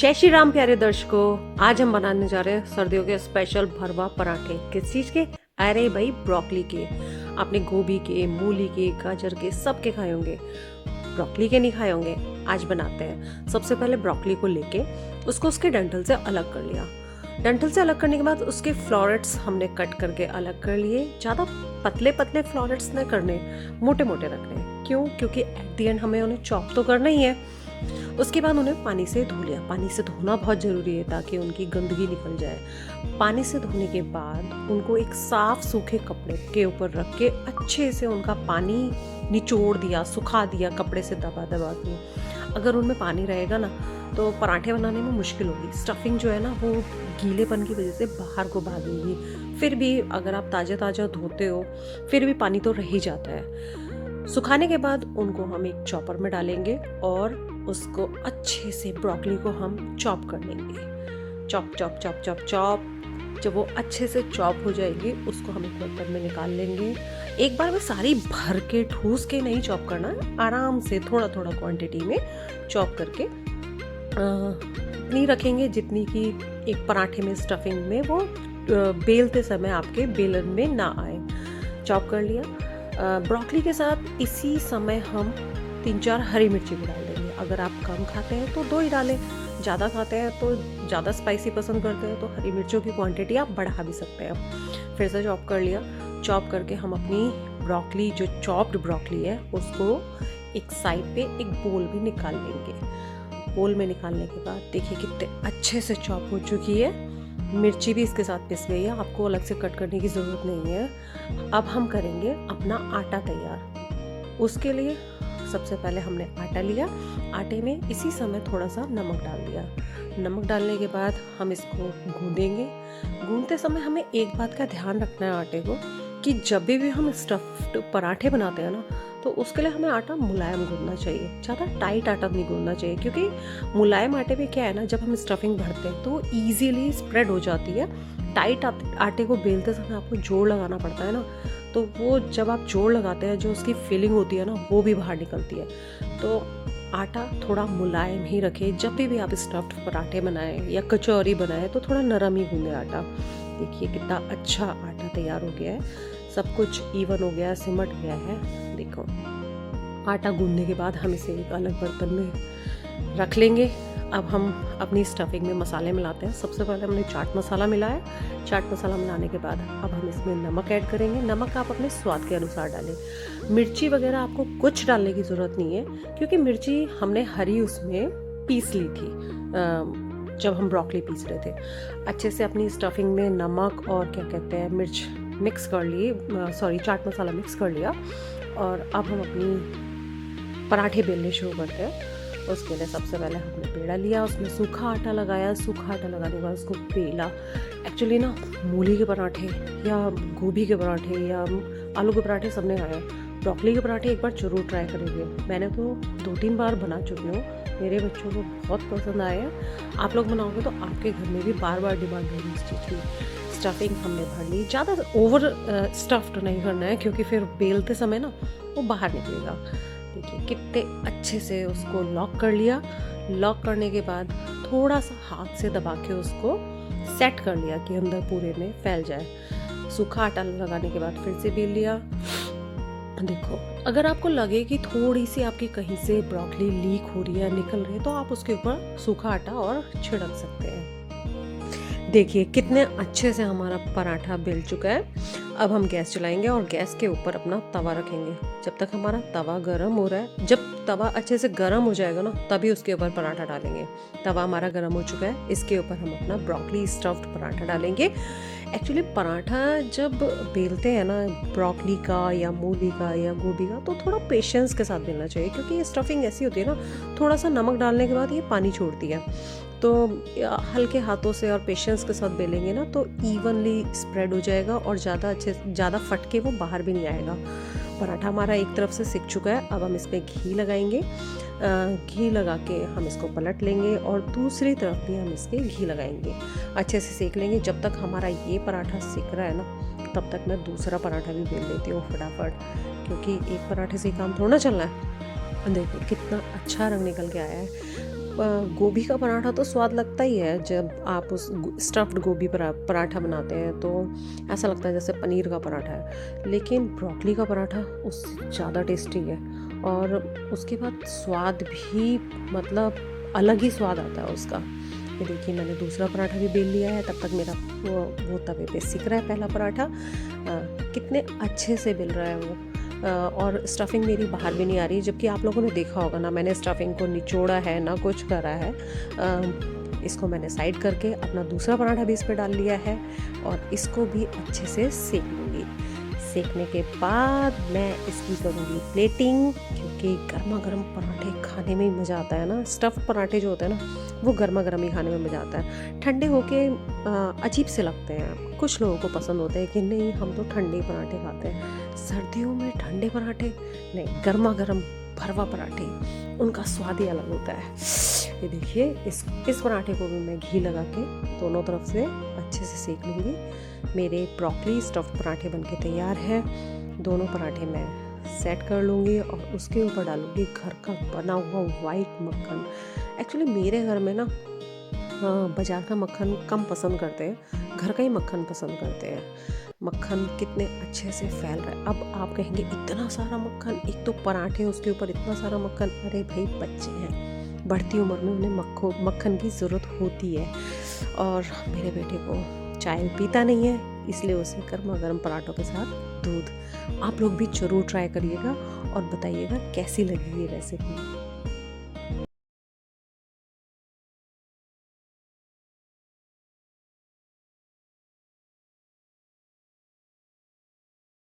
जय श्री राम प्यारे दर्शकों, आज हम बनाने जा रहे हैं सर्दियों के स्पेशल भरवा पराठे। किस चीज के? अरे भाई ब्रोकली के। आपने गोभी के, मूली के, गाजर के सबके खाए होंगे, ब्रोकली के नहीं खाए होंगे। आज बनाते हैं। सबसे पहले ब्रोकली को लेके उसको उसके डंठल से अलग कर लिया। डंठल से अलग करने के बाद उसके फ्लोरेट्स हमने कट करके अलग कर लिए। ज़्यादा पतले पतले फ्लोरेट्स नहीं करने, मोटे मोटे रखने। क्यों? क्योंकि एट दी एंड हमें उन्हें चॉप तो करना ही है। उसके बाद उन्हें पानी से धो लिया। पानी से धोना बहुत ज़रूरी है ताकि उनकी गंदगी निकल जाए। पानी से धोने के बाद उनको एक साफ सूखे कपड़े के ऊपर रख के अच्छे से उनका पानी निचोड़ दिया, सुखा दिया कपड़े से दबा दबा के। अगर उनमें पानी रहेगा ना तो पराठे बनाने में मुश्किल होगी। स्टफिंग जो है ना वो गीलेपन की वजह से बाहर को भागेगी। फिर भी अगर आप ताज़ा ताज़ा धोते हो फिर भी पानी तो रह ही जाता है। सुखाने के बाद उनको हम एक चॉपर में डालेंगे और उसको अच्छे से ब्रोकली को हम चॉप कर लेंगे। Chop chop chop chop chop. जब वो अच्छे से चॉप हो जाएगी उसको हम एक बर्तन में निकाल लेंगे। एक बार में सारी भर के ठूस के नहीं चॉप करना, आराम से थोड़ा थोड़ा क्वांटिटी में चॉप करके इतनी रखेंगे जितनी कि एक पराठे में स्टफिंग में वो बेलते समय आपके बेलन में ना आए। चॉप कर लिया। ब्रोकली के साथ इसी समय हम 3-4 हरी मिर्ची भी डाल देंगे। अगर आप कम खाते हैं तो 2 ही डालें, ज़्यादा खाते हैं तो ज़्यादा स्पाइसी पसंद करते हैं तो हरी मिर्चों की क्वांटिटी आप बढ़ा भी सकते हैं। फिर से चॉप कर लिया। चॉप करके हम अपनी ब्रोकली, जो चॉप्ड ब्रोकली है, उसको एक साइड पे एक बोल में निकाल लेंगे। बोल में निकालने के बाद देखिए कितने अच्छे से चॉप हो चुकी है। मिर्ची भी इसके साथ पिस गई है, आपको अलग से कट करने की ज़रूरत नहीं है। अब हम करेंगे अपना आटा तैयार। उसके लिए सबसे पहले हमने आटा लिया। आटे में इसी समय थोड़ा सा नमक डाल दिया। नमक डालने के बाद हम इसको गूंदेंगे। गूंदते समय हमें एक बात का ध्यान रखना है आटे को, कि जब भी हम स्टफ्ड पराठे बनाते हैं ना तो उसके लिए हमें आटा मुलायम गूंदना चाहिए। ज़्यादा टाइट आटा नहीं गूंदना चाहिए, क्योंकि मुलायम आटे में क्या है ना, जब हम स्टफिंग भरते हैं तो ईजीली स्प्रेड हो जाती है। टाइट आटे को बेलते समय आपको जोड़ लगाना पड़ता है ना, तो वो जब आप जोड़ लगाते हैं जो उसकी फीलिंग होती है ना वो भी बाहर निकलती है। तो आटा थोड़ा मुलायम ही रखें। जब भी आप स्टफ्ड पराठे बनाएं या कचौरी बनाएं तो थोड़ा नरम ही गूंदें आटा। देखिए कितना अच्छा आटा तैयार हो गया है, सब कुछ इवन हो गया, सिमट गया है। देखो आटा गूंदने के बाद हम इसे एक अलग बर्तन में रख लेंगे। अब हम अपनी स्टफिंग में मसाले मिलाते हैं। सबसे पहले हमने चाट मसाला मिलाया। चाट मसाला मिलाने के बाद अब हम इसमें नमक ऐड करेंगे। नमक आप अपने स्वाद के अनुसार डालें। मिर्ची वगैरह आपको कुछ डालने की ज़रूरत नहीं है, क्योंकि मिर्ची हमने हरी उसमें पीस ली थी जब हम ब्रोकली पीस रहे थे। अच्छे से अपनी स्टफिंग में नमक और क्या कहते हैं मिर्च मिक्स कर लिए, चाट मसाला मिक्स कर लिया। और अब हम अपनी पराठे बेलने शुरू करते हैं। उसके लिए सबसे पहले हमने पेड़ा लिया, उसमें सूखा आटा लगाया। सूखा आटा लगाने के बाद उसको बेला। एक्चुअली ना मूली के पराठे या गोभी के पराठे या आलू के पराठे सबने खाए। ब्रोकली के पराठे एक बार जरूर ट्राई करेंगे। मैंने तो 2-3 बार बना चुकी हूँ, मेरे बच्चों को बहुत पसंद आए हैं। आप लोग बनाओगे तो आपके घर में भी बार बार डिमांड होगी इस चीज़ की। स्टफिंग हमने भर ली। ज़्यादा ओवर स्टफ्ड नहीं करना है, क्योंकि फिर बेलते समय ना वो बाहर निकलेगा। देखिए कितने अच्छे से उसको लॉक कर लिया। लॉक करने के बाद थोड़ा सा हाथ से दबा के उसको सेट कर लिया कि अंदर पूरे में फैल जाए। सूखा आटा लगाने के बाद फिर से बेल लिया। देखो अगर आपको लगे कि थोड़ी सी आपकी कहीं से ब्रोकली लीक हो रही है, निकल रही है, तो आप उसके ऊपर सूखा आटा और छिड़क सकते हैं। देखिए कितने अच्छे से हमारा पराठा बेल चुका है। अब हम गैस चलाएंगे और गैस के ऊपर अपना तवा रखेंगे। जब तक हमारा तवा गर्म हो रहा है, जब तवा अच्छे से गर्म हो जाएगा ना तभी उसके ऊपर पराठा डालेंगे। तवा हमारा गर्म हो चुका है, इसके ऊपर हम अपना ब्रोकली स्टफ्ड पराठा डालेंगे। एक्चुअली पराठा जब बेलते हैं ना, ब्रोकली का या मूली का या गोभी का, तो थोड़ा पेशेंस के साथ बेलना चाहिए, क्योंकि ये स्टफिंग ऐसी होती है ना, थोड़ा सा नमक डालने के बाद ये पानी छोड़ती है। तो हल्के हाथों से और पेशेंस के साथ बेलेंगे ना तो इवनली स्प्रेड हो जाएगा और ज़्यादा फट के वो बाहर भी नहीं आएगा। पराठा हमारा एक तरफ से सिक चुका है। अब हम इसमें घी लगाएंगे। घी लगा के हम इसको पलट लेंगे और दूसरी तरफ भी हम इसके घी लगाएंगे। अच्छे से सेक लेंगे। जब तक हमारा ये पराठा सिक रहा है ना तब तक मैं दूसरा पराठा भी बेल लेती हूँ फटाफट, क्योंकि एक पराठे से काम थोड़ा चलना है। देखो कितना अच्छा रंग निकल के आया है। गोभी का पराठा तो स्वाद लगता ही है। जब आप उस स्टफ्ड गोभी पराठा बनाते हैं तो ऐसा लगता है जैसे पनीर का पराठा है, लेकिन ब्रोकली का पराठा उससे ज़्यादा टेस्टी है। और उसके बाद स्वाद भी मतलब अलग ही स्वाद आता है उसका। ये देखिए मैंने दूसरा पराठा भी बेल लिया है, तब तक मेरा वो तवे पे सिक रहा है पहला पराठा। कितने अच्छे से बेल रहा है वो। और स्टफिंग मेरी बाहर भी नहीं आ रही, जबकि आप लोगों ने देखा होगा ना, मैंने स्टफिंग को निचोड़ा है ना कुछ करा है। इसको मैंने साइड करके अपना दूसरा पराठा भी इस पर डाल लिया है और इसको भी अच्छे से सेक लूँगी। सेकने के बाद मैं इसकी करूँगी प्लेटिंग, क्योंकि गर्मा गर्म पराठे खाने में ही मज़ा आता है ना। स्टफ़ पराठे जो होते हैं ना वो गर्मा गर्म ही खाने में मज़ा आता है। ठंडे होके अजीब से लगते हैं। कुछ लोगों को पसंद होते हैं कि नहीं हम तो ठंडे पराठे खाते हैं। सर्दियों में ठंडे पराठे नहीं, गर्मा गर्म भरवा पराठे, उनका स्वाद ही अलग होता है। ये देखिए इस पराठे को भी मैं घी लगा के दोनों तरफ से अच्छे से सेक लूँगी। मेरे ब्रोकली स्टफ़ पराठे बनके तैयार है। दोनों पराठे मैं सेट कर लूँगी और उसके ऊपर डालूँगी घर का बना हुआ वाइट मक्खन। एक्चुअली मेरे घर में ना बाज़ार का मक्खन कम पसंद करते हैं, घर का ही मक्खन पसंद करते हैं। मक्खन कितने अच्छे से फैल रहा है। अब आप कहेंगे इतना सारा मक्खन, एक तो पराठे उसके ऊपर इतना सारा मक्खन। अरे भाई बच्चे हैं, बढ़ती उम्र में उन्हें मक्खन की ज़रूरत होती है। और मेरे बेटे को चाय पीता नहीं है, इसलिए उसे गर्मा गर्म पराठों के साथ दूध। आप लोग भी ज़रूर ट्राई करिएगा और बताइएगा कैसी लगी ये रेसिपी।